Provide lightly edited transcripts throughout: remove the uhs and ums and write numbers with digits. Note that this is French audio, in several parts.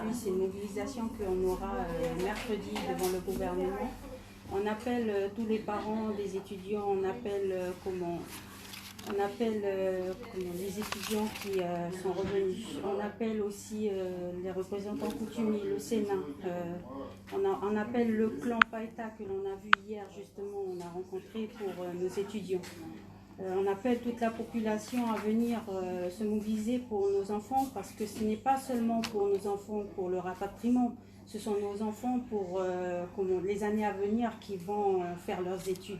aujourd'hui, c'est une mobilisation qu'on aura mercredi devant le gouvernement. On appelle tous les parents des étudiants, on appelle les étudiants qui sont revenus. On appelle aussi les représentants coutumiers, le Sénat. On appelle le clan Païta que l'on a vu hier, justement, on a rencontré pour nos étudiants. On appelle toute la population à venir se mobiliser pour nos enfants, parce que ce n'est pas seulement pour nos enfants, pour le rapatriement, ce sont nos enfants pour les années à venir qui vont faire leurs études.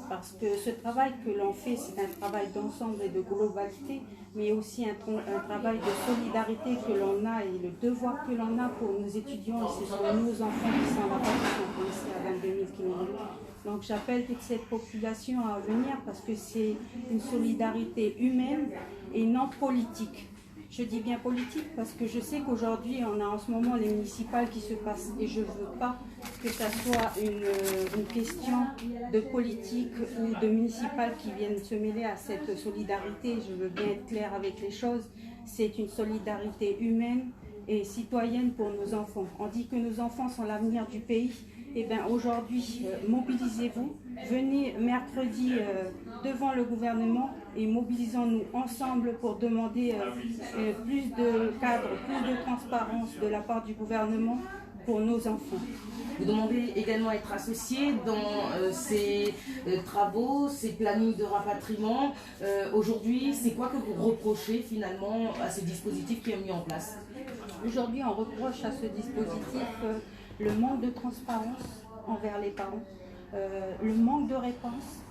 Parce que ce travail que l'on fait, c'est un travail d'ensemble et de globalité, mais aussi un travail de solidarité que l'on a et le devoir que l'on a pour nos étudiants. Et ce sont nos enfants qui sont là-bas, qui sont coincés à 22 000 km. Donc j'appelle toute cette population à venir parce que c'est une solidarité humaine et non politique. Je dis bien politique parce que je sais qu'aujourd'hui, on a en ce moment les municipales qui se passent et je ne veux pas que ça soit une question de politique ou de municipales qui viennent se mêler à cette solidarité. Je veux bien être claire avec les choses. C'est une solidarité humaine et citoyenne pour nos enfants. On dit que nos enfants sont l'avenir du pays. Eh bien aujourd'hui, mobilisez-vous, venez mercredi devant le gouvernement et mobilisons-nous ensemble pour demander plus de cadres, plus de transparence de la part du gouvernement pour nos enfants. Vous demandez également à être associé dans ces travaux, ces plannings de rapatriement. Aujourd'hui, c'est quoi que vous reprochez finalement à ce dispositif qui est mis en place? Aujourd'hui, on reproche à ce dispositif le manque de transparence envers les parents, le manque de réponse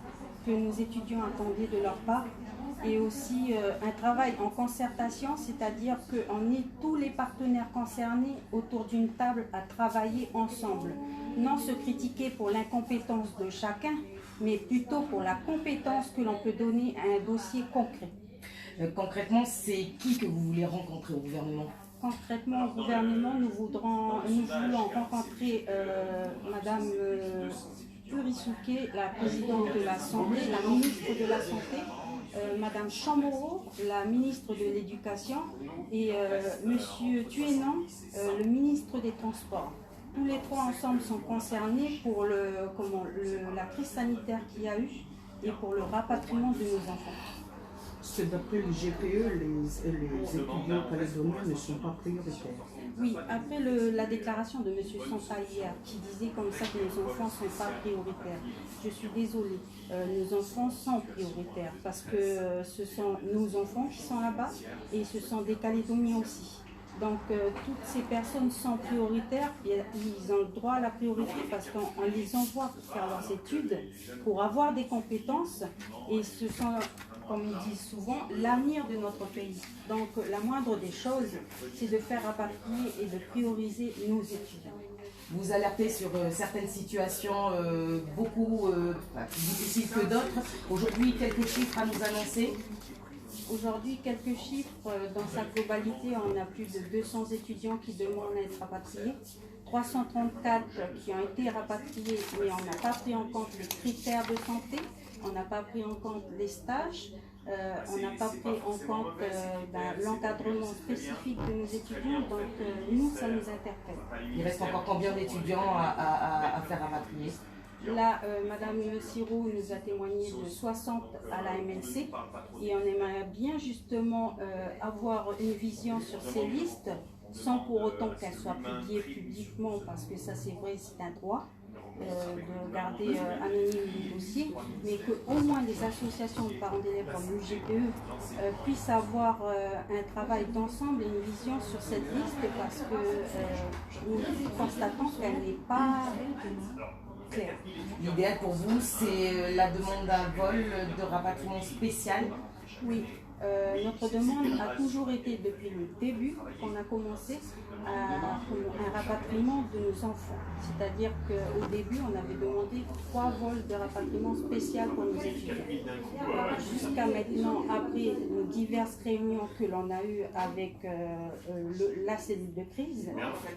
que nos étudiants attendaient de leur part, et aussi un travail en concertation, c'est-à-dire qu'on est tous les partenaires concernés autour d'une table à travailler ensemble. Non se critiquer pour l'incompétence de chacun, mais plutôt pour la compétence que l'on peut donner à un dossier concret. Concrètement, c'est qui que vous voulez rencontrer au gouvernement? Concrètement, au gouvernement, nous voulons rencontrer Madame Purisouké, la présidente de la Santé, la ministre de la Santé, Madame Chamorro, la ministre de l'Éducation, et Monsieur Tuénan, le ministre des Transports. Tous les trois ensemble sont concernés pour la crise sanitaire qu'il y a eu et pour le rapatriement de nos enfants. D'après le GPE, les étudiants calédoniens ne sont pas prioritaires. Oui, après la déclaration de M. Sansa hier, qui disait comme ça que nos enfants ne sont pas prioritaires, je suis désolée, nos enfants sont prioritaires parce que ce sont nos enfants qui sont là-bas et ce sont des Calédoniens aussi. Donc toutes ces personnes sont prioritaires, ils ont le droit à la priorité parce qu'on les envoie pour faire leurs études, pour avoir des compétences, et ce sont, comme ils disent souvent, l'avenir de notre pays. Donc la moindre des choses, c'est de faire rapatrier et de prioriser nos étudiants. Vous alertez sur certaines situations beaucoup plus difficiles que d'autres. Aujourd'hui, quelques chiffres à nous annoncer? Aujourd'hui, quelques chiffres. Dans sa globalité, on a plus de 200 étudiants qui demandent à être rapatriés. 334 qui ont été rapatriés, mais on n'a pas pris en compte les critères de santé, on n'a pas pris en compte les stages, on n'a pas pris en compte l'encadrement spécifique de nos étudiants, donc nous, ça nous interpelle. Il reste encore combien d'étudiants à faire rapatrier? Là, Madame Siro nous a témoigné de 60 à la MNC et on aimerait bien justement avoir une vision sur ces listes sans pour autant qu'elles soient publiées publiquement, parce que ça c'est vrai, c'est un droit de garder anonyme les dossiers, mais qu'au moins les associations de parents d'élèves comme l'UGPE puissent avoir un travail d'ensemble et une vision sur cette liste, parce que nous constatons qu'elle n'est pas claire. L'idéal pour vous, c'est la demande d'un vol de rapatriement spécial? Oui. Notre demande a toujours été, depuis le début qu'on a commencé, un rapatriement de nos enfants. C'est-à-dire qu'au début, on avait demandé 3 vols de rapatriement spécial pour nos étudiants. Jusqu'à maintenant, après nos diverses réunions que l'on a eues avec la cellule de crise,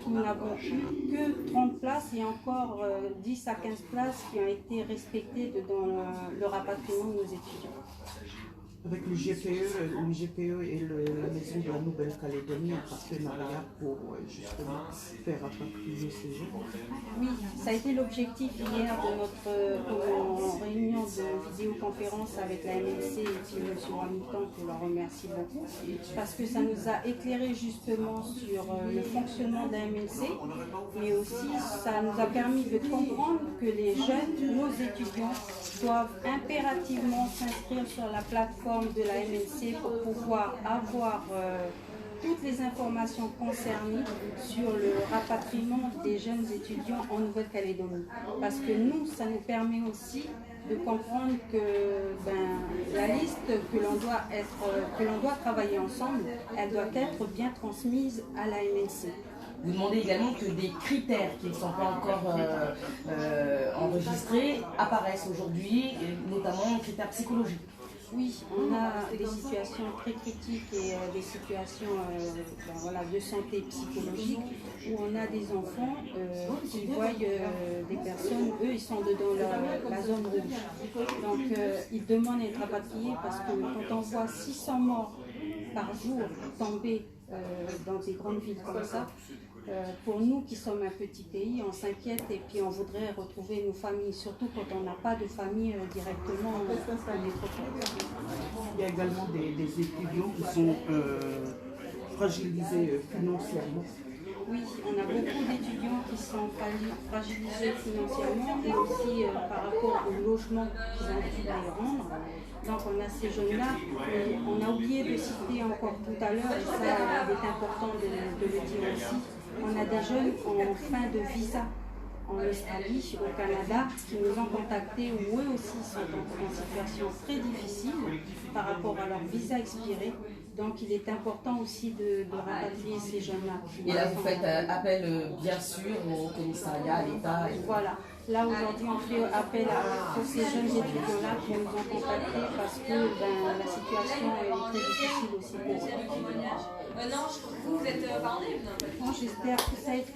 nous n'avons eu que 30 places et encore 10 à 15 places qui ont été respectées dans le rapatriement de nos étudiants. Avec le GPE et la Maison de la Nouvelle-Calédonie en partenariat pour justement faire rapatrier ces gens. Oui, ça a été l'objectif hier de notre réunion de vidéoconférence avec la MNC et puis M. Hamilton, que l'on remercie beaucoup, parce que ça nous a éclairé justement sur le fonctionnement de la MNC, mais aussi ça nous a permis de comprendre que les jeunes, nos étudiants, doivent impérativement s'inscrire sur la plateforme de la MNC pour pouvoir avoir toutes les informations concernées sur le rapatriement des jeunes étudiants en Nouvelle-Calédonie. Parce que nous, ça nous permet aussi de comprendre que la liste que l'on doit travailler ensemble, elle doit être bien transmise à la MNC. Vous demandez également que des critères qui ne sont pas encore enregistrés apparaissent aujourd'hui, notamment les critères psychologiques. Oui, on a des situations très critiques et des situations de santé psychologique où on a des enfants qui voient des personnes, eux ils sont dans la zone rouge. Donc ils demandent à être rapatriés parce que quand on voit 600 morts par jour tomber dans des grandes villes comme ça, pour nous qui sommes un petit pays, on s'inquiète et puis on voudrait retrouver nos familles, surtout quand on n'a pas de famille directement en métropole. Il y a également des étudiants qui sont fragilisés financièrement. Oui, on a beaucoup d'étudiants qui sont fragilisés financièrement et aussi par rapport au logement qu'ils ont dû y rendre. Donc on a ces jeunes-là, on a oublié de citer encore tout à l'heure, et ça il est important de le dire aussi, on a des jeunes en fin de visa en Australie, au Canada, qui nous ont contactés où eux aussi sont en situation très difficile par rapport à leur visa expiré. Donc il est important aussi de rapatrier ces jeunes-là. Et là vous faites appel bien sûr au commissariat, à l'État. Voilà. Là aujourd'hui on fait appel à tous ces jeunes étudiants-là qui nous ont contactés parce que la situation est très difficile aussi pour eux. Non, vous êtes parlé. Bon, j'espère que ça a été.